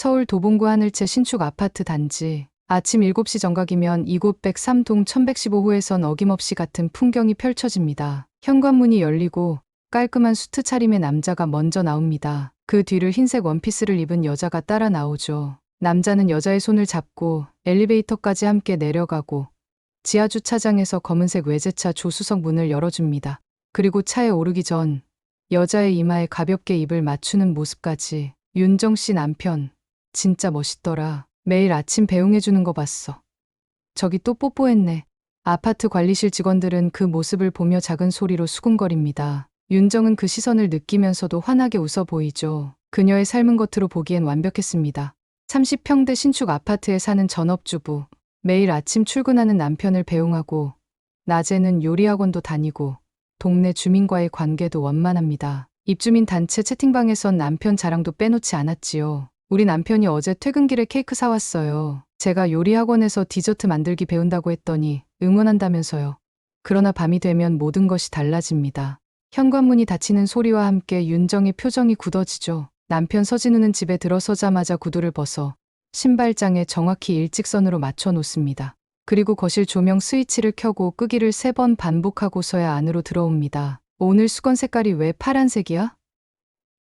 서울 도봉구 하늘채 신축 아파트 단지. 아침 7시 정각이면 이곳 103동 1115호에선 어김없이 같은 풍경이 펼쳐집니다. 현관문이 열리고 깔끔한 수트 차림의 남자가 먼저 나옵니다. 그 뒤를 흰색 원피스를 입은 여자가 따라 나오죠. 남자는 여자의 손을 잡고 엘리베이터까지 함께 내려가고 지하주차장에서 검은색 외제차 조수석 문을 열어줍니다. 그리고 차에 오르기 전 여자의 이마에 가볍게 입을 맞추는 모습까지. 윤정 씨 남편 진짜 멋있더라. 매일 아침 배웅해주는 거 봤어. 저기 또 뽀뽀했네. 아파트 관리실 직원들은 그 모습을 보며 작은 소리로 수군거립니다. 윤정은 그 시선을 느끼면서도 환하게 웃어 보이죠. 그녀의 삶은 겉으로 보기엔 완벽했습니다. 30평대 신축 아파트에 사는 전업주부. 매일 아침 출근하는 남편을 배웅하고 낮에는 요리학원도 다니고 동네 주민과의 관계도 원만합니다. 입주민 단체 채팅방에선 남편 자랑도 빼놓지 않았지요. 우리 남편이 어제 퇴근길에 케이크 사왔어요. 제가 요리학원에서 디저트 만들기 배운다고 했더니 응원한다면서요. 그러나 밤이 되면 모든 것이 달라집니다. 현관문이 닫히는 소리와 함께 윤정의 표정이 굳어지죠. 남편 서진우는 집에 들어서자마자 구두를 벗어 신발장에 정확히 일직선으로 맞춰 놓습니다. 그리고 거실 조명 스위치를 켜고 끄기를 3번 반복하고서야 안으로 들어옵니다. 오늘 수건 색깔이 왜 파란색이야?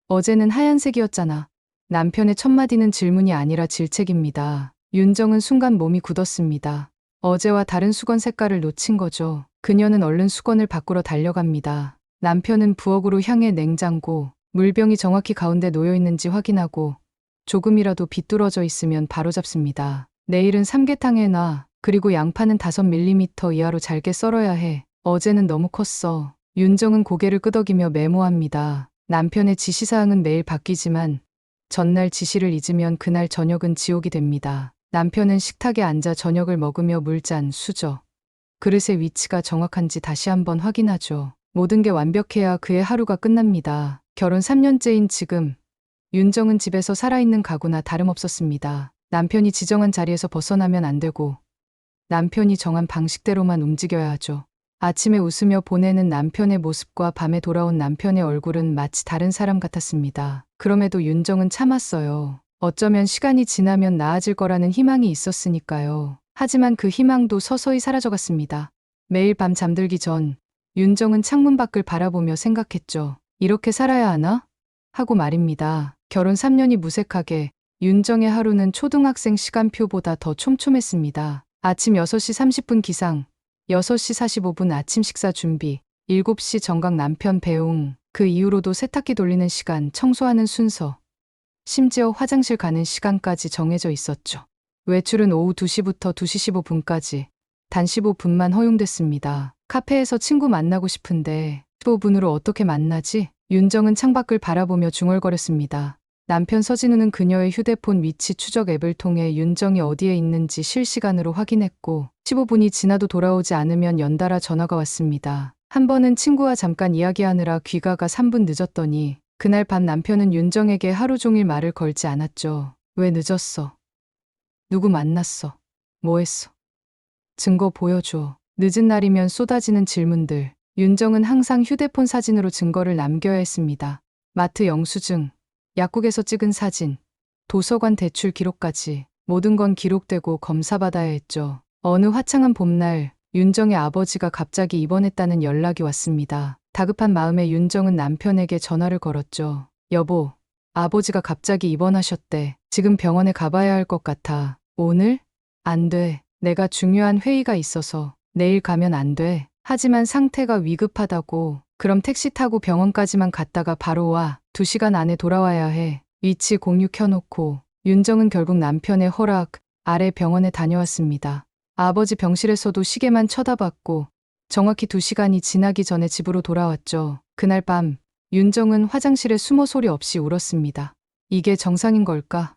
어제는 하얀색이었잖아. 남편의 첫마디는 질문이 아니라 질책입니다. 윤정은 순간 몸이 굳었습니다. 어제와 다른 수건 색깔을 놓친 거죠. 그녀는 얼른 수건을 바꾸러 달려갑니다. 남편은 부엌으로 향해 냉장고, 물병이 정확히 가운데 놓여 있는지 확인하고 조금이라도 비뚤어져 있으면 바로잡습니다. 내일은 삼계탕에 놔. 그리고 양파는 5mm 이하로 잘게 썰어야 해. 어제는 너무 컸어. 윤정은 고개를 끄덕이며 메모합니다. 남편의 지시사항은 매일 바뀌지만 전날 지시를 잊으면 그날 저녁은 지옥이 됩니다. 남편은 식탁에 앉아 저녁을 먹으며 물잔, 수저, 그릇의 위치가 정확한지 다시 한번 확인하죠. 모든 게 완벽해야 그의 하루가 끝납니다. 결혼 3년째인 지금 윤정은 집에서 살아있는 가구나 다름없었습니다. 남편이 지정한 자리에서 벗어나면 안 되고 남편이 정한 방식대로만 움직여야 하죠. 아침에 웃으며 보내는 남편의 모습과 밤에 돌아온 남편의 얼굴은 마치 다른 사람 같았습니다. 그럼에도 윤정은 참았어요. 어쩌면 시간이 지나면 나아질 거라는 희망이 있었으니까요. 하지만 그 희망도 서서히 사라져갔습니다. 매일 밤 잠들기 전 윤정은 창문 밖을 바라보며 생각했죠. 이렇게 살아야 하나? 하고 말입니다. 결혼 3년이 무색하게 윤정의 하루는 초등학생 시간표보다 더 촘촘했습니다. 아침 6시 30분 기상, 6시 45분 아침 식사 준비, 7시 정각 남편 배웅, 그 이후로도 세탁기 돌리는 시간, 청소하는 순서, 심지어 화장실 가는 시간까지 정해져 있었죠. 외출은 오후 2시부터 2시 15분까지 단 15분만 허용됐습니다. 카페에서 친구 만나고 싶은데 15분으로 어떻게 만나지? 윤정은 창밖을 바라보며 중얼거렸습니다. 남편 서진우는 그녀의 휴대폰 위치 추적 앱을 통해 윤정이 어디에 있는지 실시간으로 확인했고 15분이 지나도 돌아오지 않으면 연달아 전화가 왔습니다. 한 번은 친구와 잠깐 이야기하느라 귀가가 3분 늦었더니 그날 밤 남편은 윤정에게 하루 종일 말을 걸지 않았죠. 왜 늦었어? 누구 만났어? 뭐 했어? 증거 보여줘. 늦은 날이면 쏟아지는 질문들. 윤정은 항상 휴대폰 사진으로 증거를 남겨야 했습니다. 마트 영수증, 약국에서 찍은 사진, 도서관 대출 기록까지 모든 건 기록되고 검사받아야 했죠. 어느 화창한 봄날 윤정의 아버지가 갑자기 입원했다는 연락이 왔습니다. 다급한 마음에 윤정은 남편에게 전화를 걸었죠. 여보, 아버지가 갑자기 입원하셨대. 지금 병원에 가봐야 할 것 같아. 오늘? 안 돼. 내가 중요한 회의가 있어서 내일 가면 안 돼. 하지만 상태가 위급하다고. 그럼 택시 타고 병원까지만 갔다가 바로 와. 2시간 안에 돌아와야 해. 위치 공유 켜놓고 윤정은 결국 남편의 허락 아래 병원에 다녀왔습니다. 아버지 병실에서도 시계만 쳐다봤고 정확히 2시간이 지나기 전에 집으로 돌아왔죠. 그날 밤 윤정은 화장실에 숨어 소리 없이 울었습니다. 이게 정상인 걸까?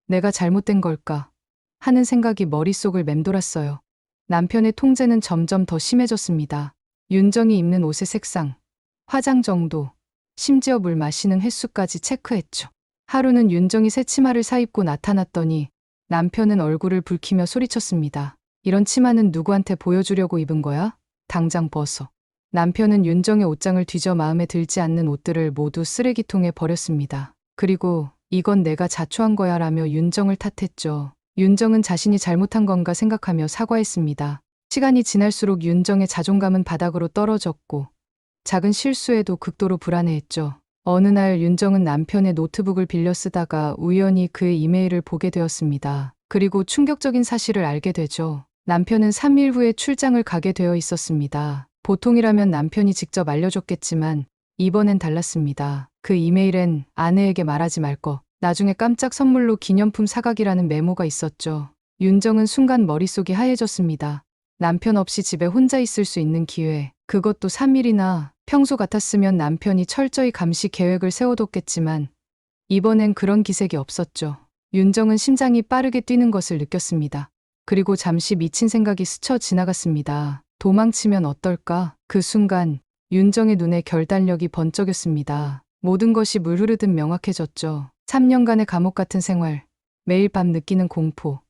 내가 잘못된 걸까? 하는 생각이 머릿속을 맴돌았어요. 남편의 통제는 점점 더 심해졌습니다. 윤정이 입는 옷의 색상, 화장 정도, 심지어 물 마시는 횟수까지 체크했죠. 하루는 윤정이 새 치마를 사입고 나타났더니 남편은 얼굴을 붉히며 소리쳤습니다. 이런 치마는 누구한테 보여주려고 입은 거야? 당장 벗어. 남편은 윤정의 옷장을 뒤져 마음에 들지 않는 옷들을 모두 쓰레기통에 버렸습니다. 그리고 이건 내가 자초한 거야 라며 윤정을 탓했죠. 윤정은 자신이 잘못한 건가 생각하며 사과했습니다. 시간이 지날수록 윤정의 자존감은 바닥으로 떨어졌고 작은 실수에도 극도로 불안해했죠. 어느 날 윤정은 남편의 노트북을 빌려 쓰다가 우연히 그의 이메일을 보게 되었습니다. 그리고 충격적인 사실을 알게 되죠. 남편은 3일 후에 출장을 가게 되어 있었습니다. 보통이라면 남편이 직접 알려줬겠지만 이번엔 달랐습니다. 그 이메일엔 아내에게 말하지 말 것, 나중에 깜짝 선물로 기념품 사가기라는 메모가 있었죠. 윤정은 순간 머릿속이 하얘졌습니다. 남편 없이 집에 혼자 있을 수 있는 기회, 그것도 3일이나. 평소 같았으면 남편이 철저히 감시 계획을 세워뒀겠지만 이번엔 그런 기색이 없었죠. 윤정은 심장이 빠르게 뛰는 것을 느꼈습니다. 그리고 잠시 미친 생각이 스쳐 지나갔습니다. 도망치면 어떨까? 그 순간 윤정의 눈에 결단력이 번쩍였습니다. 모든 것이 물 흐르듯 명확해졌죠. 3년간의 감옥 같은 생활, 매일 밤 느끼는 공포,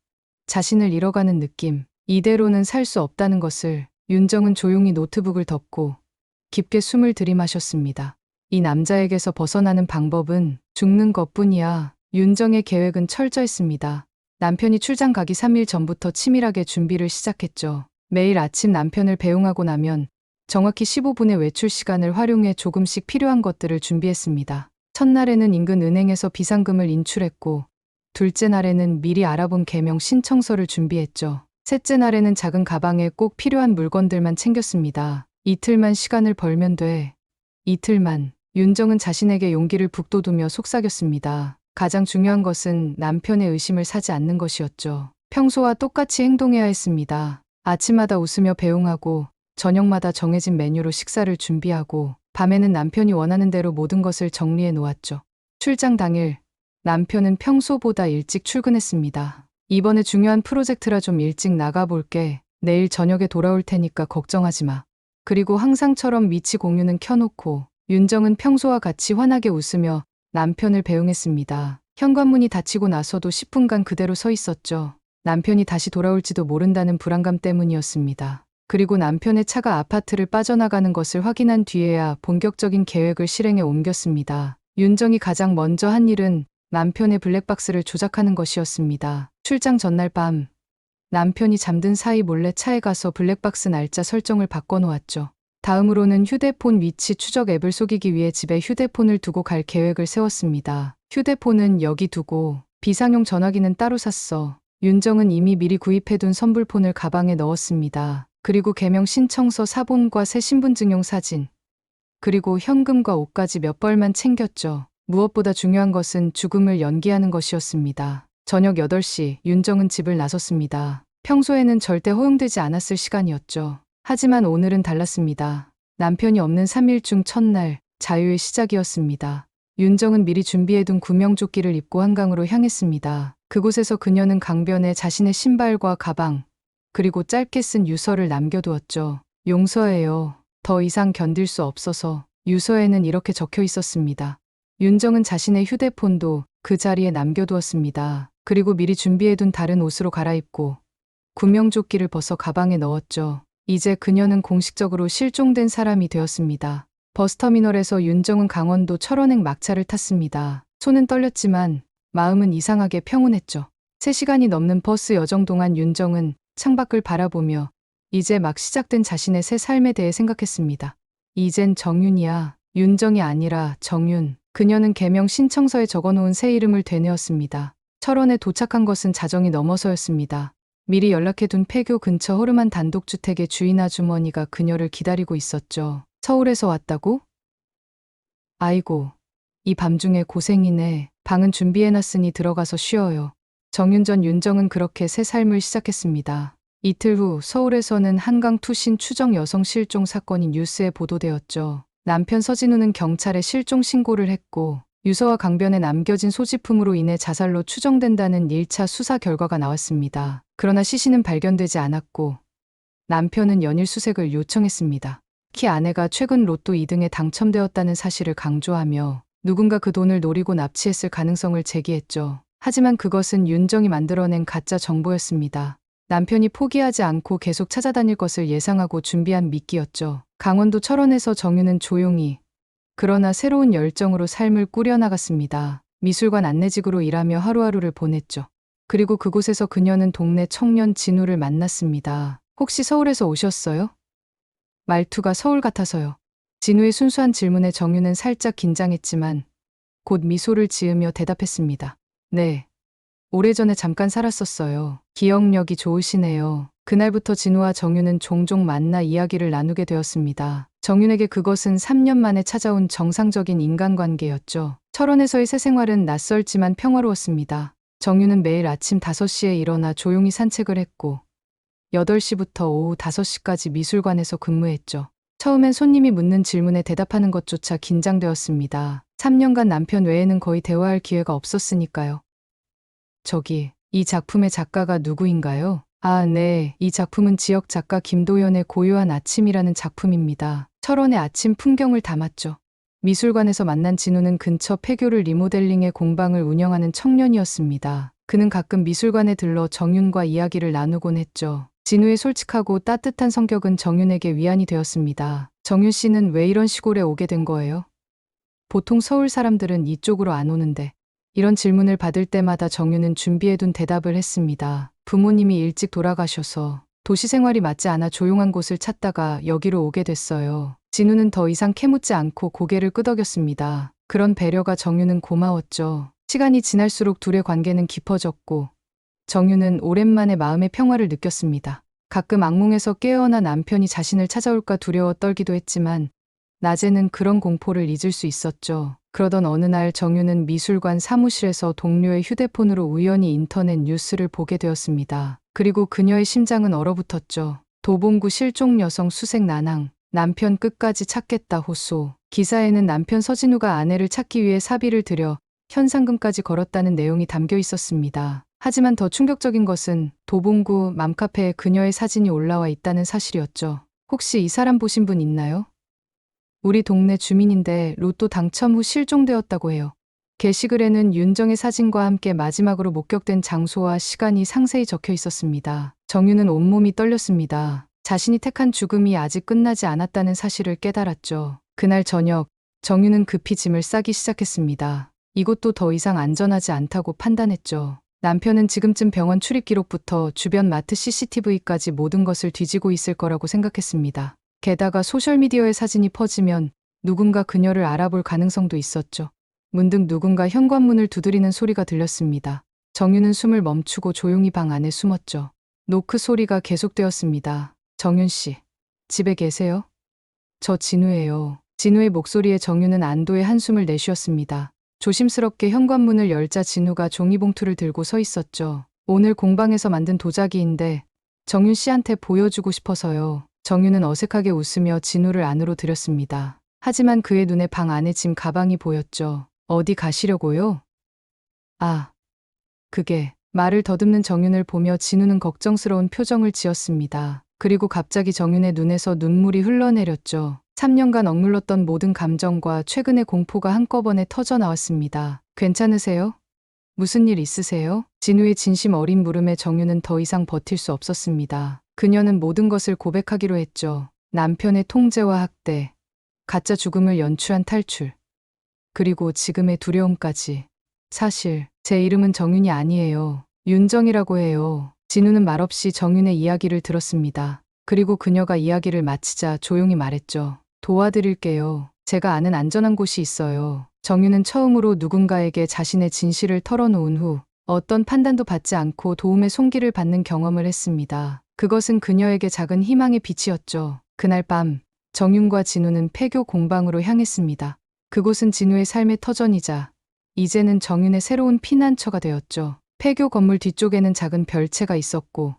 자신을 잃어가는 느낌, 이대로는 살 수 없다는 것을. 윤정은 조용히 노트북을 덮고 깊게 숨을 들이마셨습니다. 이 남자에게서 벗어나는 방법은 죽는 것뿐이야. 윤정의 계획은 철저했습니다. 남편이 출장 가기 3일 전부터 치밀하게 준비를 시작했죠. 매일 아침 남편을 배웅하고 나면 정확히 15분의 외출 시간을 활용해 조금씩 필요한 것들을 준비했습니다. 첫날에는 인근 은행에서 비상금을 인출했고, 둘째 날에는 미리 알아본 개명 신청서를 준비했죠. 셋째 날에는 작은 가방에 꼭 필요한 물건들만 챙겼습니다. 이틀만 시간을 벌면 돼. 이틀만. 윤정은 자신에게 용기를 북돋우며 속삭였습니다. 가장 중요한 것은 남편의 의심을 사지 않는 것이었죠. 평소와 똑같이 행동해야 했습니다. 아침마다 웃으며 배웅하고 저녁마다 정해진 메뉴로 식사를 준비하고 밤에는 남편이 원하는 대로 모든 것을 정리해 놓았죠. 출장 당일 남편은 평소보다 일찍 출근했습니다. 이번에 중요한 프로젝트라 좀 일찍 나가볼게. 내일 저녁에 돌아올 테니까 걱정하지 마. 그리고 항상처럼 위치 공유는 켜놓고 윤정은 평소와 같이 환하게 웃으며 남편을 배웅했습니다. 현관문이 닫히고 나서도 10분간 그대로 서 있었죠. 남편이 다시 돌아올지도 모른다는 불안감 때문이었습니다. 그리고 남편의 차가 아파트를 빠져나가는 것을 확인한 뒤에야 본격적인 계획을 실행에 옮겼습니다. 윤정이 가장 먼저 한 일은 남편의 블랙박스를 조작하는 것이었습니다. 출장 전날 밤 남편이 잠든 사이 몰래 차에 가서 블랙박스 날짜 설정을 바꿔놓았죠. 다음으로는 휴대폰 위치 추적 앱을 속이기 위해 집에 휴대폰을 두고 갈 계획을 세웠습니다. 휴대폰은 여기 두고 비상용 전화기는 따로 샀어. 윤정은 이미 미리 구입해둔 선불폰을 가방에 넣었습니다. 그리고 개명 신청서 사본과 새 신분증용 사진, 그리고 현금과 옷까지 몇 벌만 챙겼죠. 무엇보다 중요한 것은 죽음을 연기하는 것이었습니다. 저녁 8시 윤정은 집을 나섰습니다. 평소에는 절대 허용되지 않았을 시간이었죠. 하지만 오늘은 달랐습니다. 남편이 없는 3일 중 첫날, 자유의 시작이었습니다. 윤정은 미리 준비해둔 구명조끼를 입고 한강으로 향했습니다. 그곳에서 그녀는 강변에 자신의 신발과 가방, 그리고 짧게 쓴 유서를 남겨두었죠. 용서해요. 더 이상 견딜 수 없어서. 유서에는 이렇게 적혀 있었습니다. 윤정은 자신의 휴대폰도 그 자리에 남겨두었습니다. 그리고 미리 준비해둔 다른 옷으로 갈아입고 구명조끼를 벗어 가방에 넣었죠. 이제 그녀는 공식적으로 실종된 사람이 되었습니다. 버스터미널에서 윤정은 강원도 철원행 막차를 탔습니다. 손은 떨렸지만 마음은 이상하게 평온했죠. 3시간이 넘는 버스 여정 동안 윤정은 창밖을 바라보며 이제 막 시작된 자신의 새 삶에 대해 생각했습니다. 이젠 정윤이야. 윤정이 아니라 정윤. 그녀는 개명 신청서에 적어놓은 새 이름을 되뇌었습니다. 철원에 도착한 것은 자정이 넘어서였습니다. 미리 연락해둔 폐교 근처 허름한 단독주택의 주인 아주머니가 그녀를 기다리고 있었죠. 서울에서 왔다고? 아이고, 이 밤중에 고생이네. 방은 준비해놨으니 들어가서 쉬어요. 정윤 전 윤정은 그렇게 새 삶을 시작했습니다. 이틀 후 서울에서는 한강 투신 추정 여성 실종 사건이 뉴스에 보도되었죠. 남편 서진우는 경찰에 실종 신고를 했고 유서와 강변에 남겨진 소지품으로 인해 자살로 추정된다는 1차 수사 결과가 나왔습니다. 그러나 시신은 발견되지 않았고 남편은 연일 수색을 요청했습니다. 특히 아내가 최근 로또 2등에 당첨되었다는 사실을 강조하며 누군가 그 돈을 노리고 납치했을 가능성을 제기했죠. 하지만 그것은 윤정이 만들어낸 가짜 정보였습니다. 남편이 포기하지 않고 계속 찾아다닐 것을 예상하고 준비한 미끼였죠. 강원도 철원에서 정윤은 조용히 그러나 새로운 열정으로 삶을 꾸려나갔습니다. 미술관 안내직으로 일하며 하루하루를 보냈죠. 그리고 그곳에서 그녀는 동네 청년 진우를 만났습니다. 혹시 서울에서 오셨어요? 말투가 서울 같아서요. 진우의 순수한 질문에 정유는 살짝 긴장했지만 곧 미소를 지으며 대답했습니다. 네. 오래전에 잠깐 살았었어요. 기억력이 좋으시네요. 그날부터 진우와 정유는 종종 만나 이야기를 나누게 되었습니다. 정윤에게 그것은 3년 만에 찾아온 정상적인 인간관계였죠. 철원에서의 새 생활은 낯설지만 평화로웠습니다. 정윤은 매일 아침 5시에 일어나 조용히 산책을 했고 8시부터 오후 5시까지 미술관에서 근무했죠. 처음엔 손님이 묻는 질문에 대답하는 것조차 긴장되었습니다. 3년간 남편 외에는 거의 대화할 기회가 없었으니까요. 저기, 이 작품의 작가가 누구인가요? 아, 네. 이 작품은 지역 작가 김도연의 고요한 아침이라는 작품입니다. 철원의 아침 풍경을 담았죠. 미술관에서 만난 진우는 근처 폐교를 리모델링의 공방을 운영하는 청년이었습니다. 그는 가끔 미술관에 들러 정윤과 이야기를 나누곤 했죠. 진우의 솔직하고 따뜻한 성격은 정윤에게 위안이 되었습니다. 정윤 씨는 왜 이런 시골에 오게 된 거예요? 보통 서울 사람들은 이쪽으로 안 오는데. 이런 질문을 받을 때마다 정윤은 준비해둔 대답을 했습니다. 부모님이 일찍 돌아가셔서 도시 생활이 맞지 않아 조용한 곳을 찾다가 여기로 오게 됐어요. 진우는 더 이상 캐묻지 않고 고개를 끄덕였습니다. 그런 배려가 정윤은 고마웠죠. 시간이 지날수록 둘의 관계는 깊어졌고 정윤은 오랜만에 마음의 평화를 느꼈습니다. 가끔 악몽에서 깨어나 남편이 자신을 찾아올까 두려워 떨기도 했지만 낮에는 그런 공포를 잊을 수 있었죠. 그러던 어느 날 정윤은 미술관 사무실에서 동료의 휴대폰으로 우연히 인터넷 뉴스를 보게 되었습니다. 그리고 그녀의 심장은 얼어붙었죠. 도봉구 실종 여성 수색 난항, 남편 끝까지 찾겠다 호소. 기사에는 남편 서진우가 아내를 찾기 위해 사비를 들여 현상금까지 걸었다는 내용이 담겨 있었습니다. 하지만 더 충격적인 것은 도봉구 맘카페에 그녀의 사진이 올라와 있다는 사실이었죠. 혹시 이 사람 보신 분 있나요? 우리 동네 주민인데 로또 당첨 후 실종되었다고 해요. 게시글에는 윤정의 사진과 함께 마지막으로 목격된 장소와 시간이 상세히 적혀 있었습니다. 정유는 온몸이 떨렸습니다. 자신이 택한 죽음이 아직 끝나지 않았다는 사실을 깨달았죠. 그날 저녁, 정유는 급히 짐을 싸기 시작했습니다. 이곳도 더 이상 안전하지 않다고 판단했죠. 남편은 지금쯤 병원 출입 기록부터 주변 마트 CCTV까지 모든 것을 뒤지고 있을 거라고 생각했습니다. 게다가 소셜미디어의 사진이 퍼지면 누군가 그녀를 알아볼 가능성도 있었죠. 문득 누군가 현관문을 두드리는 소리가 들렸습니다. 정윤은 숨을 멈추고 조용히 방 안에 숨었죠. 노크 소리가 계속되었습니다. 정윤 씨, 집에 계세요? 저 진우예요. 진우의 목소리에 정윤은 안도의 한숨을 내쉬었습니다. 조심스럽게 현관문을 열자 진우가 종이봉투를 들고 서 있었죠. 오늘 공방에서 만든 도자기인데 정윤 씨한테 보여주고 싶어서요. 정윤은 어색하게 웃으며 진우를 안으로 들였습니다. 하지만 그의 눈에 방 안에 짐 가방이 보였죠. 어디 가시려고요? 아, 그게 말을 더듬는 정윤을 보며 진우는 걱정스러운 표정을 지었습니다. 그리고 갑자기 정윤의 눈에서 눈물이 흘러내렸죠. 3년간 억눌렀던 모든 감정과 최근의 공포가 한꺼번에 터져 나왔습니다. 괜찮으세요? 무슨 일 있으세요? 진우의 진심 어린 물음에 정윤은 더 이상 버틸 수 없었습니다. 그녀는 모든 것을 고백하기로 했죠. 남편의 통제와 학대, 가짜 죽음을 연출한 탈출, 그리고 지금의 두려움까지. 사실 제 이름은 정윤이 아니에요. 윤정이라고 해요. 진우는 말없이 정윤의 이야기를 들었습니다. 그리고 그녀가 이야기를 마치자 조용히 말했죠. 도와드릴게요. 제가 아는 안전한 곳이 있어요. 정윤은 처음으로 누군가에게 자신의 진실을 털어놓은 후 어떤 판단도 받지 않고 도움의 손길을 받는 경험을 했습니다. 그것은 그녀에게 작은 희망의 빛이었죠. 그날 밤 정윤과 진우는 폐교 공방으로 향했습니다. 그곳은 진우의 삶의 터전이자 이제는 정윤의 새로운 피난처가 되었죠. 폐교 건물 뒤쪽에는 작은 별채가 있었고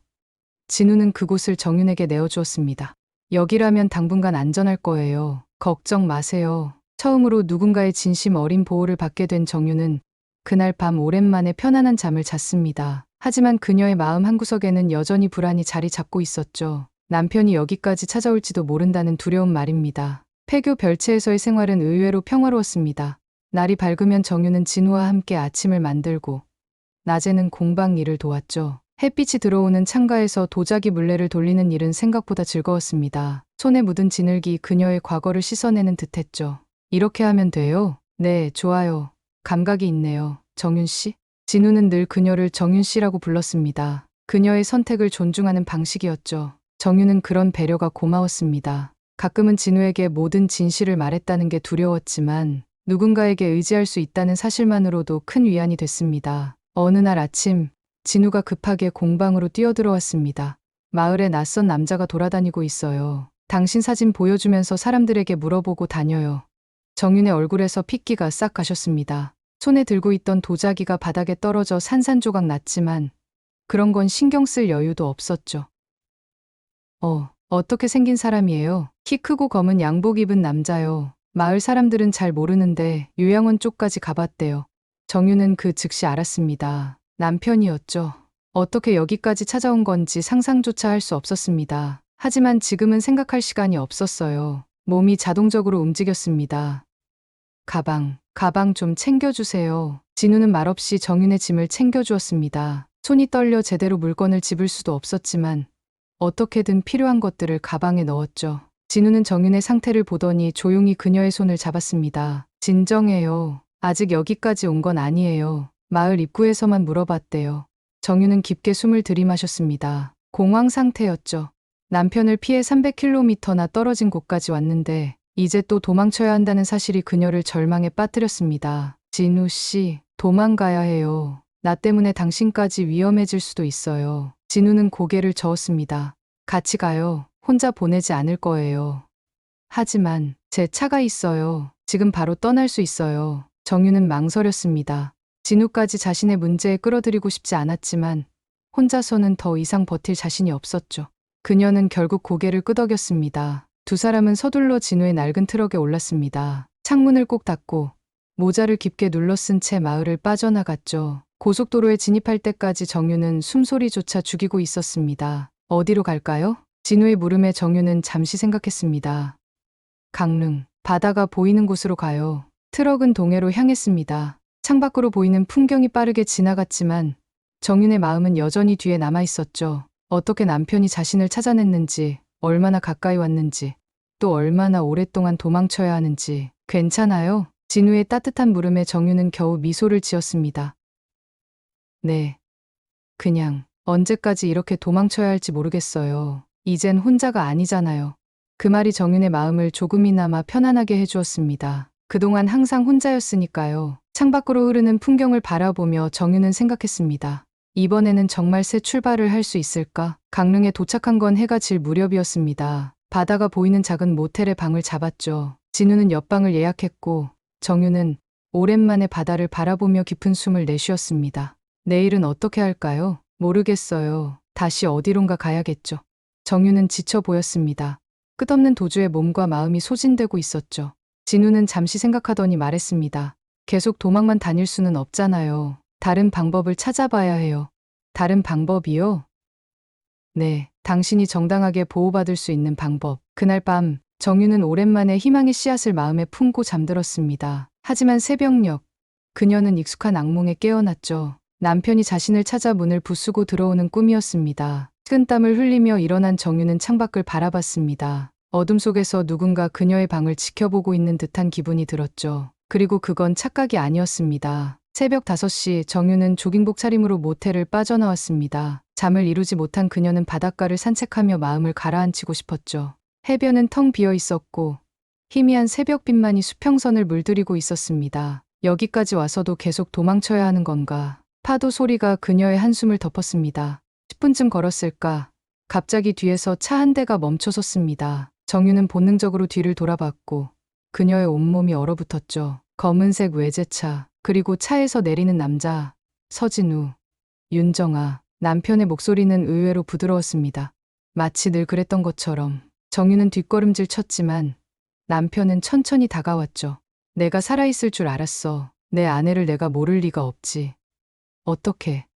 진우는 그곳을 정윤에게 내어주었습니다. 여기라면 당분간 안전할 거예요. 걱정 마세요. 처음으로 누군가의 진심 어린 보호를 받게 된 정윤은 그날 밤 오랜만에 편안한 잠을 잤습니다. 하지만 그녀의 마음 한구석에는 여전히 불안이 자리 잡고 있었죠. 남편이 여기까지 찾아올지도 모른다는 두려움 말입니다. 폐교 별채에서의 생활은 의외로 평화로웠습니다. 날이 밝으면 정윤은 진우와 함께 아침을 만들고 낮에는 공방 일을 도왔죠. 햇빛이 들어오는 창가에서 도자기 물레를 돌리는 일은 생각보다 즐거웠습니다. 손에 묻은 진흙이 그녀의 과거를 씻어내는 듯했죠. 이렇게 하면 돼요? 네, 좋아요. 감각이 있네요. 정윤 씨? 진우는 늘 그녀를 정윤 씨라고 불렀습니다. 그녀의 선택을 존중하는 방식이었죠. 정윤은 그런 배려가 고마웠습니다. 가끔은 진우에게 모든 진실을 말했다는 게 두려웠지만 누군가에게 의지할 수 있다는 사실만으로도 큰 위안이 됐습니다. 어느 날 아침 진우가 급하게 공방으로 뛰어들어왔습니다. 마을에 낯선 남자가 돌아다니고 있어요. 당신 사진 보여주면서 사람들에게 물어보고 다녀요. 정윤의 얼굴에서 핏기가 싹 가셨습니다. 손에 들고 있던 도자기가 바닥에 떨어져 산산조각 났지만 그런 건 신경 쓸 여유도 없었죠. 어떻게 생긴 사람이에요? 키 크고 검은 양복 입은 남자요. 마을 사람들은 잘 모르는데 요양원 쪽까지 가봤대요. 정윤은 그 즉시 알았습니다. 남편이었죠. 어떻게 여기까지 찾아온 건지 상상조차 할 수 없었습니다. 하지만 지금은 생각할 시간이 없었어요. 몸이 자동적으로 움직였습니다. 가방 좀 챙겨주세요. 진우는 말없이 정윤의 짐을 챙겨주었습니다. 손이 떨려 제대로 물건을 집을 수도 없었지만 어떻게든 필요한 것들을 가방에 넣었죠. 진우는 정윤의 상태를 보더니 조용히 그녀의 손을 잡았습니다. 진정해요. 아직 여기까지 온 건 아니에요. 마을 입구에서만 물어봤대요. 정윤은 깊게 숨을 들이마셨습니다. 공황 상태였죠. 남편을 피해 300km나 떨어진 곳까지 왔는데 이제 또 도망쳐야 한다는 사실이 그녀를 절망에 빠뜨렸습니다. 진우 씨, 도망가야 해요. 나 때문에 당신까지 위험해질 수도 있어요. 진우는 고개를 저었습니다. 같이 가요. 혼자 보내지 않을 거예요. 하지만 제 차가 있어요. 지금 바로 떠날 수 있어요. 정윤은 망설였습니다. 진우까지 자신의 문제에 끌어들이고 싶지 않았지만 혼자서는 더 이상 버틸 자신이 없었죠. 그녀는 결국 고개를 끄덕였습니다. 두 사람은 서둘러 진우의 낡은 트럭에 올랐습니다. 창문을 꼭 닫고 모자를 깊게 눌러 쓴 채 마을을 빠져나갔죠. 고속도로에 진입할 때까지 정윤은 숨소리조차 죽이고 있었습니다. 어디로 갈까요? 진우의 물음에 정윤은 잠시 생각했습니다. 강릉, 바다가 보이는 곳으로 가요. 트럭은 동해로 향했습니다. 창밖으로 보이는 풍경이 빠르게 지나갔지만 정윤의 마음은 여전히 뒤에 남아 있었죠. 어떻게 남편이 자신을 찾아냈는지, 얼마나 가까이 왔는지, 또 얼마나 오랫동안 도망쳐야 하는지. 괜찮아요? 진우의 따뜻한 물음에 정윤은 겨우 미소를 지었습니다. 네. 그냥 언제까지 이렇게 도망쳐야 할지 모르겠어요. 이젠 혼자가 아니잖아요. 그 말이 정윤의 마음을 조금이나마 편안하게 해주었습니다. 그동안 항상 혼자였으니까요. 창밖으로 흐르는 풍경을 바라보며 정윤은 생각했습니다. 이번에는 정말 새 출발을 할 수 있을까? 강릉에 도착한 건 해가 질 무렵이었습니다. 바다가 보이는 작은 모텔에 방을 잡았죠. 진우는 옆방을 예약했고 정윤은 오랜만에 바다를 바라보며 깊은 숨을 내쉬었습니다. 내일은 어떻게 할까요? 모르겠어요. 다시 어디론가 가야겠죠. 정윤은 지쳐 보였습니다. 끝없는 도주에 몸과 마음이 소진되고 있었죠. 진우는 잠시 생각하더니 말했습니다. 계속 도망만 다닐 수는 없잖아요. 다른 방법을 찾아봐야 해요. 다른 방법이요? 네, 당신이 정당하게 보호받을 수 있는 방법. 그날 밤 정윤은 오랜만에 희망의 씨앗을 마음에 품고 잠들었습니다. 하지만 새벽녘 그녀는 익숙한 악몽에 깨어났죠. 남편이 자신을 찾아 문을 부수고 들어오는 꿈이었습니다. 식은땀을 흘리며 일어난 정윤은 창밖을 바라봤습니다. 어둠 속에서 누군가 그녀의 방을 지켜보고 있는 듯한 기분이 들었죠. 그리고 그건 착각이 아니었습니다. 새벽 5시 정윤은 조깅복 차림으로 모텔을 빠져나왔습니다. 잠을 이루지 못한 그녀는 바닷가를 산책하며 마음을 가라앉히고 싶었죠. 해변은 텅 비어 있었고 희미한 새벽빛만이 수평선을 물들이고 있었습니다. 여기까지 와서도 계속 도망쳐야 하는 건가? 파도 소리가 그녀의 한숨을 덮었습니다. 10분쯤 걸었을까? 갑자기 뒤에서 차 한 대가 멈춰섰습니다. 정윤은 본능적으로 뒤를 돌아봤고 그녀의 온몸이 얼어붙었죠. 검은색 외제차, 그리고 차에서 내리는 남자, 서진우, 윤정아. 남편의 목소리는 의외로 부드러웠습니다. 마치 늘 그랬던 것처럼. 정윤은 뒷걸음질 쳤지만 남편은 천천히 다가왔죠. 내가 살아있을 줄 알았어. 내 아내를 내가 모를 리가 없지.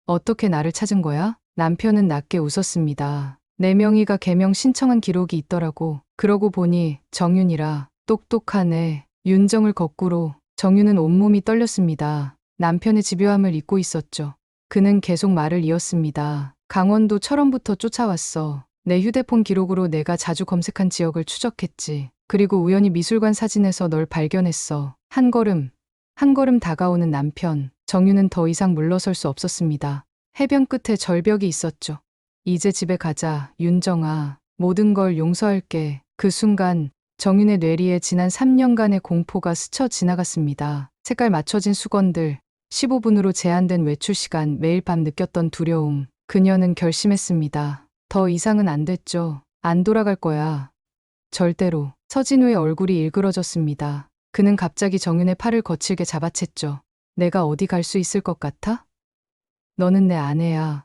어떻게 나를 찾은 거야? 남편은 낮게 웃었습니다. 내 명의가 개명 신청한 기록이 있더라고. 그러고 보니 정윤이라. 똑똑하네. 윤정을 거꾸로. 정윤은 온몸이 떨렸습니다. 남편의 집요함을 잊고 있었죠. 그는 계속 말을 이었습니다. 강원도 철원부터 쫓아왔어. 내 휴대폰 기록으로 내가 자주 검색한 지역을 추적했지. 그리고 우연히 미술관 사진에서 널 발견했어. 한 걸음, 한 걸음 다가오는 남편, 정유는 더 이상 물러설 수 없었습니다. 해변 끝에 절벽이 있었죠. 이제 집에 가자, 윤정아. 모든 걸 용서할게. 그 순간 정윤의 뇌리에 지난 3년간의 공포가 스쳐 지나갔습니다. 색깔 맞춰진 수건들, 15분으로 제한된 외출 시간, 매일 밤 느꼈던 두려움. 그녀는 결심했습니다. 더 이상은 안 됐죠. 안 돌아갈 거야. 절대로. 서진우의 얼굴이 일그러졌습니다. 그는 갑자기 정윤의 팔을 거칠게 잡아챘죠. 내가 어디 갈 수 있을 것 같아? 너는 내 아내야.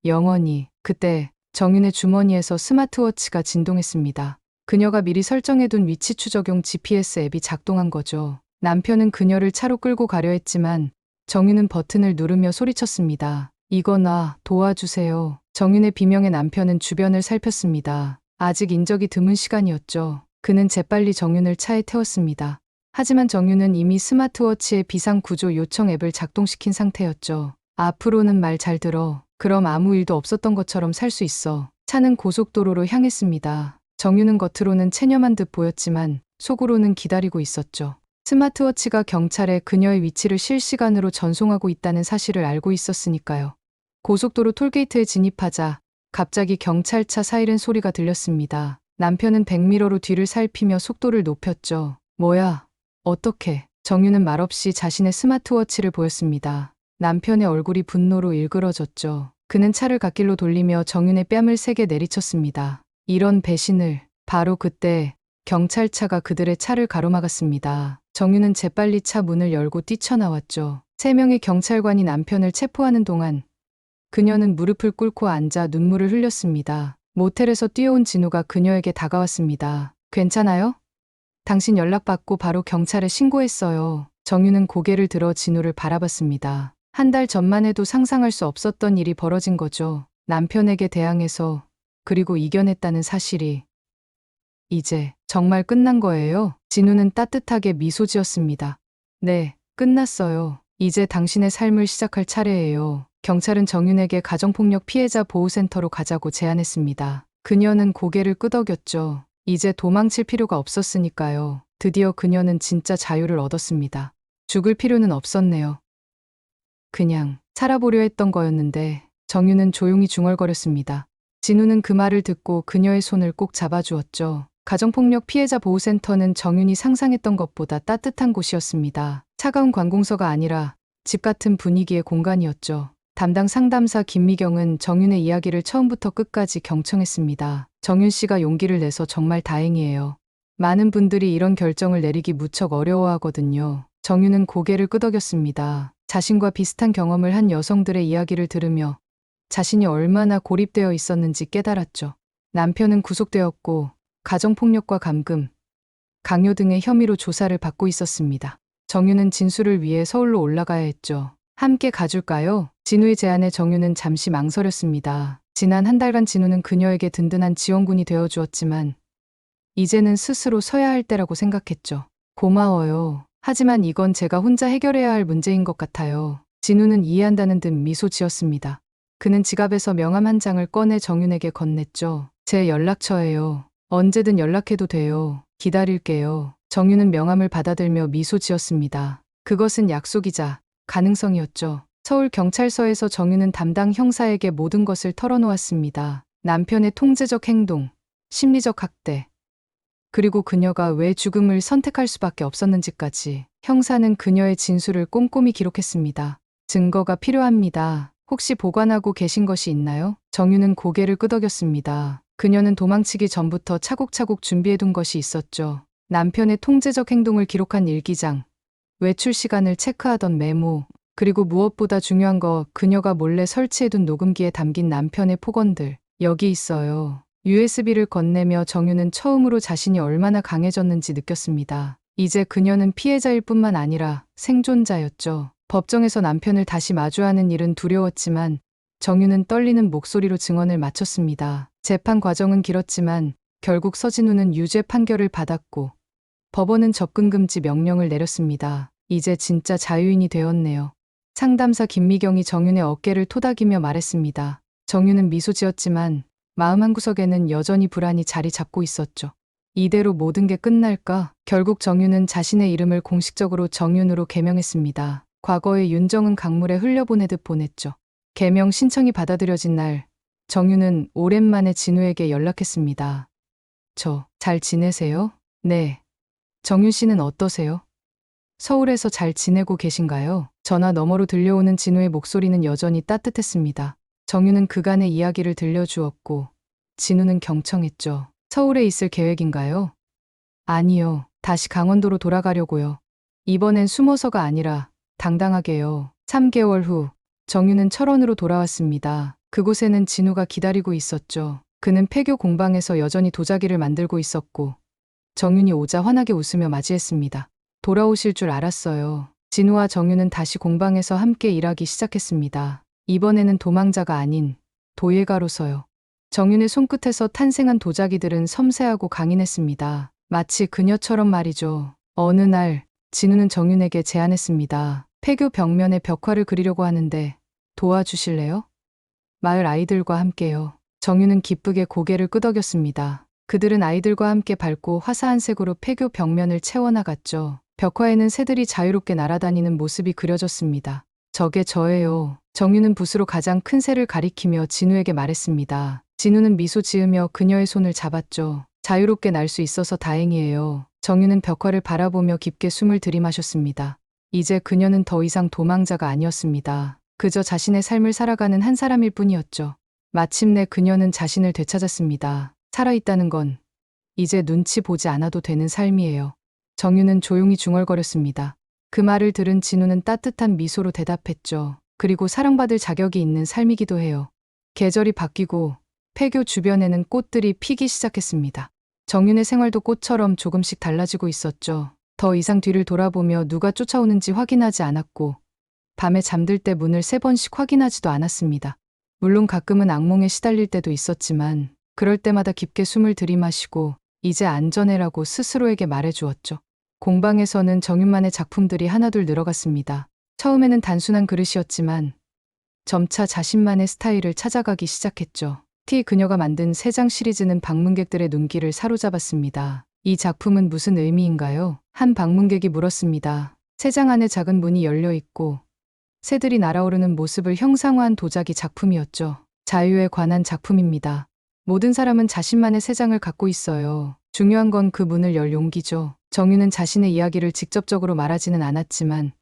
영원히. 그때 정윤의 주머니에서 스마트워치가 진동했습니다. 그녀가 미리 설정해둔 위치 추적용 GPS 앱이 작동한 거죠. 남편은 그녀를 차로 끌고 가려 했지만 정윤은 버튼을 누르며 소리쳤습니다. 이거 나 도와주세요. 정윤의 비명에 남편은 주변을 살폈습니다. 아직 인적이 드문 시간이었죠. 그는 재빨리 정윤을 차에 태웠습니다. 하지만 정윤은 이미 스마트워치의 비상구조 요청 앱을 작동시킨 상태였죠. 앞으로는 말 잘 들어. 그럼 아무 일도 없었던 것처럼 살 수 있어. 차는 고속도로로 향했습니다. 정윤은 겉으로는 체념한 듯 보였지만 속으로는 기다리고 있었죠. 스마트워치가 경찰에 그녀의 위치를 실시간으로 전송하고 있다는 사실을 알고 있었으니까요. 고속도로 톨게이트에 진입하자 갑자기 경찰차 사이렌 소리가 들렸습니다. 남편은 백미러로 뒤를 살피며 속도를 높였죠. 뭐야? 어떻게? 정윤은 말없이 자신의 스마트워치를 보였습니다. 남편의 얼굴이 분노로 일그러졌죠. 그는 차를 갓길로 돌리며 정윤의 뺨을 세게 내리쳤습니다. 이런 배신을. 바로 그때 경찰차가 그들의 차를 가로막았습니다. 정윤은 재빨리 차 문을 열고 뛰쳐나왔죠. 3명의 경찰관이 남편을 체포하는 동안 그녀는 무릎을 꿇고 앉아 눈물을 흘렸습니다. 모텔에서 뛰어온 진우가 그녀에게 다가왔습니다. 괜찮아요? 당신 연락받고 바로 경찰에 신고했어요. 정윤은 고개를 들어 진우를 바라봤습니다. 한 달 전만 해도 상상할 수 없었던 일이 벌어진 거죠. 남편에게 대항해서 그리고 이겨냈다는 사실이 이제 정말 끝난 거예요? 진우는 따뜻하게 미소 지었습니다. 네, 끝났어요. 이제 당신의 삶을 시작할 차례예요. 경찰은 정윤에게 가정폭력 피해자 보호센터로 가자고 제안했습니다. 그녀는 고개를 끄덕였죠. 이제 도망칠 필요가 없었으니까요. 드디어 그녀는 진짜 자유를 얻었습니다. 죽을 필요는 없었네요. 그냥 살아보려 했던 거였는데. 정윤은 조용히 중얼거렸습니다. 진우는 그 말을 듣고 그녀의 손을 꼭 잡아주었죠. 가정폭력 피해자 보호센터는 정윤이 상상했던 것보다 따뜻한 곳이었습니다. 차가운 관공서가 아니라 집 같은 분위기의 공간이었죠. 담당 상담사 김미경은 정윤의 이야기를 처음부터 끝까지 경청했습니다. 정윤 씨가 용기를 내서 정말 다행이에요. 많은 분들이 이런 결정을 내리기 무척 어려워하거든요. 정윤은 고개를 끄덕였습니다. 자신과 비슷한 경험을 한 여성들의 이야기를 들으며 자신이 얼마나 고립되어 있었는지 깨달았죠. 남편은 구속되었고 가정폭력과 감금, 강요 등의 혐의로 조사를 받고 있었습니다. 정윤은 진술을 위해 서울로 올라가야 했죠. 함께 가줄까요? 진우의 제안에 정윤은 잠시 망설였습니다. 지난 한 달간 진우는 그녀에게 든든한 지원군이 되어주었지만 이제는 스스로 서야 할 때라고 생각했죠. 고마워요. 하지만 이건 제가 혼자 해결해야 할 문제인 것 같아요. 진우는 이해한다는 듯 미소 지었습니다. 그는 지갑에서 명함 한 장을 꺼내 정윤에게 건넸죠. 제 연락처예요. 언제든 연락해도 돼요. 기다릴게요. 정윤은 명함을 받아들며 미소 지었습니다. 그것은 약속이자 가능성이었죠. 서울경찰서에서 정윤은 담당 형사에게 모든 것을 털어놓았습니다. 남편의 통제적 행동, 심리적 학대, 그리고 그녀가 왜 죽음을 선택할 수밖에 없었는지까지. 형사는 그녀의 진술을 꼼꼼히 기록했습니다. 증거가 필요합니다. 혹시 보관하고 계신 것이 있나요? 정윤은 고개를 끄덕였습니다. 그녀는 도망치기 전부터 차곡차곡 준비해둔 것이 있었죠. 남편의 통제적 행동을 기록한 일기장, 외출 시간을 체크하던 메모, 그리고 무엇보다 중요한 거 그녀가 몰래 설치해둔 녹음기에 담긴 남편의 폭언들. 여기 있어요. USB를 건네며 정윤은 처음으로 자신이 얼마나 강해졌는지 느꼈습니다. 이제 그녀는 피해자일 뿐만 아니라 생존자였죠. 법정에서 남편을 다시 마주하는 일은 두려웠지만 정윤은 떨리는 목소리로 증언을 마쳤습니다. 재판 과정은 길었지만 결국 서진우는 유죄 판결을 받았고 법원은 접근금지 명령을 내렸습니다. 이제 진짜 자유인이 되었네요. 상담사 김미경이 정윤의 어깨를 토닥이며 말했습니다. 정윤은 미소 지었지만 마음 한구석에는 여전히 불안이 자리 잡고 있었죠. 이대로 모든 게 끝날까? 결국 정윤은 자신의 이름을 공식적으로 정윤으로 개명했습니다. 과거의 윤정은 강물에 흘려보내듯 보냈죠. 개명 신청이 받아들여진 날, 정윤은 오랜만에 진우에게 연락했습니다. 저, 잘 지내세요? 네. 정윤 씨는 어떠세요? 서울에서 잘 지내고 계신가요? 전화 너머로 들려오는 진우의 목소리는 여전히 따뜻했습니다. 정윤은 그간의 이야기를 들려주었고, 진우는 경청했죠. 서울에 있을 계획인가요? 아니요. 다시 강원도로 돌아가려고요. 이번엔 숨어서가 아니라 당당하게요. 3개월 후, 정윤은 철원으로 돌아왔습니다. 그곳에는 진우가 기다리고 있었죠. 그는 폐교 공방에서 여전히 도자기를 만들고 있었고, 정윤이 오자 환하게 웃으며 맞이했습니다. 돌아오실 줄 알았어요. 진우와 정윤은 다시 공방에서 함께 일하기 시작했습니다. 이번에는 도망자가 아닌 도예가로서요. 정윤의 손끝에서 탄생한 도자기들은 섬세하고 강인했습니다. 마치 그녀처럼 말이죠. 어느 날 진우는 정윤에게 제안했습니다. 폐교 벽면에 벽화를 그리려고 하는데 도와주실래요? 마을 아이들과 함께요. 정윤은 기쁘게 고개를 끄덕였습니다. 그들은 아이들과 함께 밝고 화사한 색으로 폐교 벽면을 채워나갔죠. 벽화에는 새들이 자유롭게 날아다니는 모습이 그려졌습니다. 저게 저예요. 정윤은 붓으로 가장 큰 새를 가리키며 진우에게 말했습니다. 진우는 미소 지으며 그녀의 손을 잡았죠. 자유롭게 날 수 있어서 다행이에요. 정윤은 벽화를 바라보며 깊게 숨을 들이마셨습니다. 이제 그녀는 더 이상 도망자가 아니었습니다. 그저 자신의 삶을 살아가는 한 사람일 뿐이었죠. 마침내 그녀는 자신을 되찾았습니다. 살아있다는 건 이제 눈치 보지 않아도 되는 삶이에요. 정윤은 조용히 중얼거렸습니다. 그 말을 들은 진우는 따뜻한 미소로 대답했죠. 그리고 사랑받을 자격이 있는 삶이기도 해요. 계절이 바뀌고 폐교 주변에는 꽃들이 피기 시작했습니다. 정윤의 생활도 꽃처럼 조금씩 달라지고 있었죠. 더 이상 뒤를 돌아보며 누가 쫓아오는지 확인하지 않았고, 밤에 잠들 때 문을 3번씩 확인하지도 않았습니다. 물론 가끔은 악몽에 시달릴 때도 있었지만, 그럴 때마다 깊게 숨을 들이마시고 이제 안전해라고 스스로에게 말해주었죠. 공방에서는 정윤만의 작품들이 하나둘 늘어갔습니다. 처음에는 단순한 그릇이었지만 점차 자신만의 스타일을 찾아가기 시작했죠. 그녀가 만든 3장 시리즈는 방문객들의 눈길을 사로잡았습니다. 이 작품은 무슨 의미인가요? 한 방문객이 물었습니다. 3장 안에 작은 문이 열려 있고 새들이 날아오르는 모습을 형상화한 도자기 작품이었죠. 자유에 관한 작품입니다. 모든 사람은 자신만의 3장을 갖고 있어요. 중요한 건 그 문을 열 용기죠. 정윤은 자신의 이야기를 직접적으로 말하지는 않았지만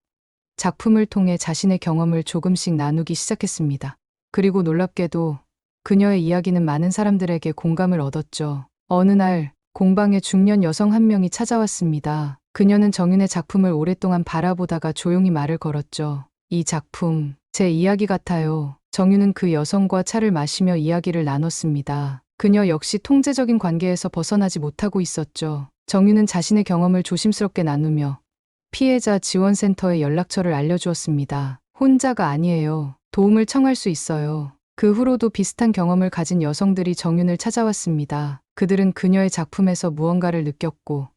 작품을 통해 자신의 경험을 조금씩 나누기 시작했습니다. 그리고 놀랍게도 그녀의 이야기는 많은 사람들에게 공감을 얻었죠. 어느 날 공방에 중년 여성 한 명이 찾아왔습니다. 그녀는 정윤의 작품을 오랫동안 바라보다가 조용히 말을 걸었죠. 이 작품, 제 이야기 같아요. 정윤은 그 여성과 차를 마시며 이야기를 나눴습니다. 그녀 역시 통제적인 관계에서 벗어나지 못하고 있었죠. 정윤은 자신의 경험을 조심스럽게 나누며 피해자 지원센터의 연락처를 알려주었습니다. 혼자가 아니에요. 도움을 청할 수 있어요. 그 후로도 비슷한 경험을 가진 여성들이 정윤을 찾아왔습니다. 그들은 그녀의 작품에서 무언가를 느꼈고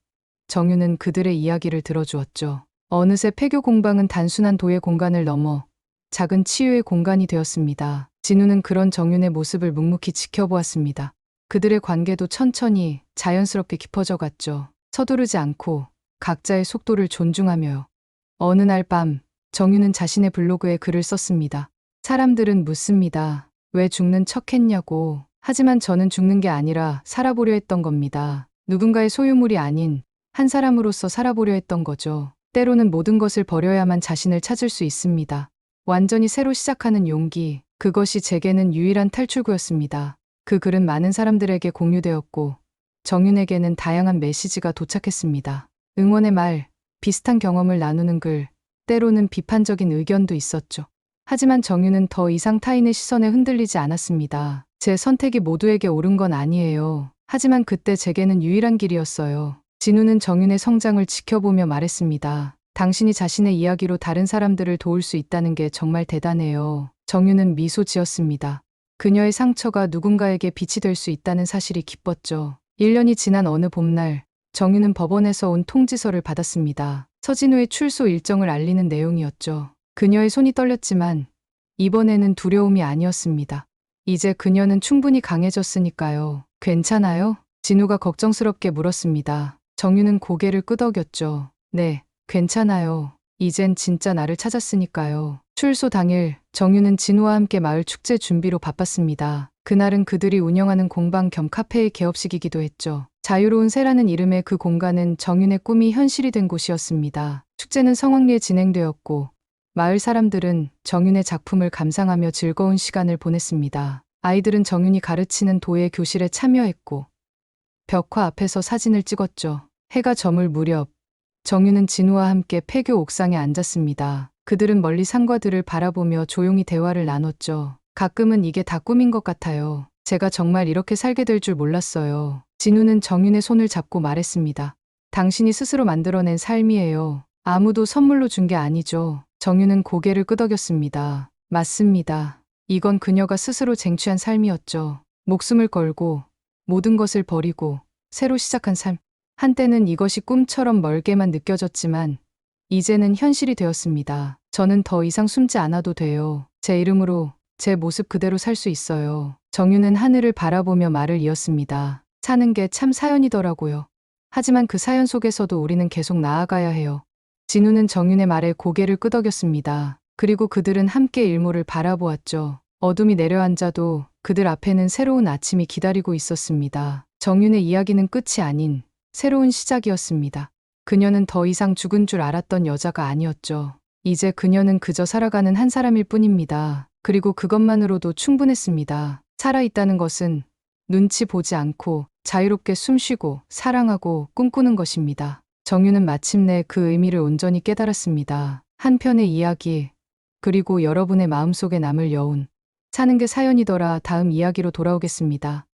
정윤은 그들의 이야기를 들어주었죠. 어느새 폐교 공방은 단순한 도예 공간을 넘어 작은 치유의 공간이 되었습니다. 진우는 그런 정윤의 모습을 묵묵히 지켜보았습니다. 그들의 관계도 천천히 자연스럽게 깊어져 갔죠. 서두르지 않고 각자의 속도를 존중하며요. 어느 날 밤 정윤은 자신의 블로그에 글을 썼습니다. 사람들은 묻습니다. 왜 죽는 척 했냐고. 하지만 저는 죽는 게 아니라 살아보려 했던 겁니다. 누군가의 소유물이 아닌 한 사람으로서 살아보려 했던 거죠. 때로는 모든 것을 버려야만 자신을 찾을 수 있습니다. 완전히 새로 시작하는 용기, 그것이 제게는 유일한 탈출구였습니다. 그 글은 많은 사람들에게 공유되었고 정윤에게는 다양한 메시지가 도착했습니다. 응원의 말, 비슷한 경험을 나누는 글, 때로는 비판적인 의견도 있었죠. 하지만 정윤은 더 이상 타인의 시선에 흔들리지 않았습니다. 제 선택이 모두에게 옳은 건 아니에요. 하지만 그때 제게는 유일한 길이었어요. 진우는 정윤의 성장을 지켜보며 말했습니다. 당신이 자신의 이야기로 다른 사람들을 도울 수 있다는 게 정말 대단해요. 정윤은 미소 지었습니다. 그녀의 상처가 누군가에게 빛이 될 수 있다는 사실이 기뻤죠. 1년이 지난 어느 봄날, 정윤은 법원에서 온 통지서를 받았습니다. 서진우의 출소 일정을 알리는 내용이었죠. 그녀의 손이 떨렸지만 이번에는 두려움이 아니었습니다. 이제 그녀는 충분히 강해졌으니까요. 괜찮아요? 진우가 걱정스럽게 물었습니다. 정유는 고개를 끄덕였죠. 네, 괜찮아요. 이젠 진짜 나를 찾았으니까요. 출소 당일 정유는 진우와 함께 마을 축제 준비로 바빴습니다. 그날은 그들이 운영하는 공방 겸 카페의 개업식이기도 했죠. 자유로운 새라는 이름의 그 공간은 정윤의 꿈이 현실이 된 곳이었습니다. 축제는 성황리에 진행되었고 마을 사람들은 정윤의 작품을 감상하며 즐거운 시간을 보냈습니다. 아이들은 정윤이 가르치는 도예 교실에 참여했고 벽화 앞에서 사진을 찍었죠. 해가 저물 무렵 정윤은 진우와 함께 폐교 옥상에 앉았습니다. 그들은 멀리 산과들을 바라보며 조용히 대화를 나눴죠. 가끔은 이게 다 꿈인 것 같아요. 제가 정말 이렇게 살게 될 줄 몰랐어요. 진우는 정윤의 손을 잡고 말했습니다. 당신이 스스로 만들어낸 삶이에요. 아무도 선물로 준 게 아니죠. 정윤은 고개를 끄덕였습니다. 맞습니다. 이건 그녀가 스스로 쟁취한 삶이었죠. 목숨을 걸고 모든 것을 버리고 새로 시작한 삶. 한때는 이것이 꿈처럼 멀게만 느껴졌지만 이제는 현실이 되었습니다. 저는 더 이상 숨지 않아도 돼요. 제 이름으로 제 모습 그대로 살 수 있어요. 정윤은 하늘을 바라보며 말을 이었습니다. 사는 게 참 사연이더라고요. 하지만 그 사연 속에서도 우리는 계속 나아가야 해요. 진우는 정윤의 말에 고개를 끄덕였습니다. 그리고 그들은 함께 일몰을 바라보았죠. 어둠이 내려앉아도 그들 앞에는 새로운 아침이 기다리고 있었습니다. 정윤의 이야기는 끝이 아닌 새로운 시작이었습니다. 그녀는 더 이상 죽은 줄 알았던 여자가 아니었죠. 이제 그녀는 그저 살아가는 한 사람일 뿐입니다. 그리고 그것만으로도 충분했습니다. 살아있다는 것은 눈치 보지 않고 자유롭게 숨쉬고 사랑하고 꿈꾸는 것입니다. 정유는 마침내 그 의미를 온전히 깨달았습니다. 한 편의 이야기, 그리고 여러분의 마음속에 남을 여운. 사는 게 사연이더라. 다음 이야기로 돌아오겠습니다.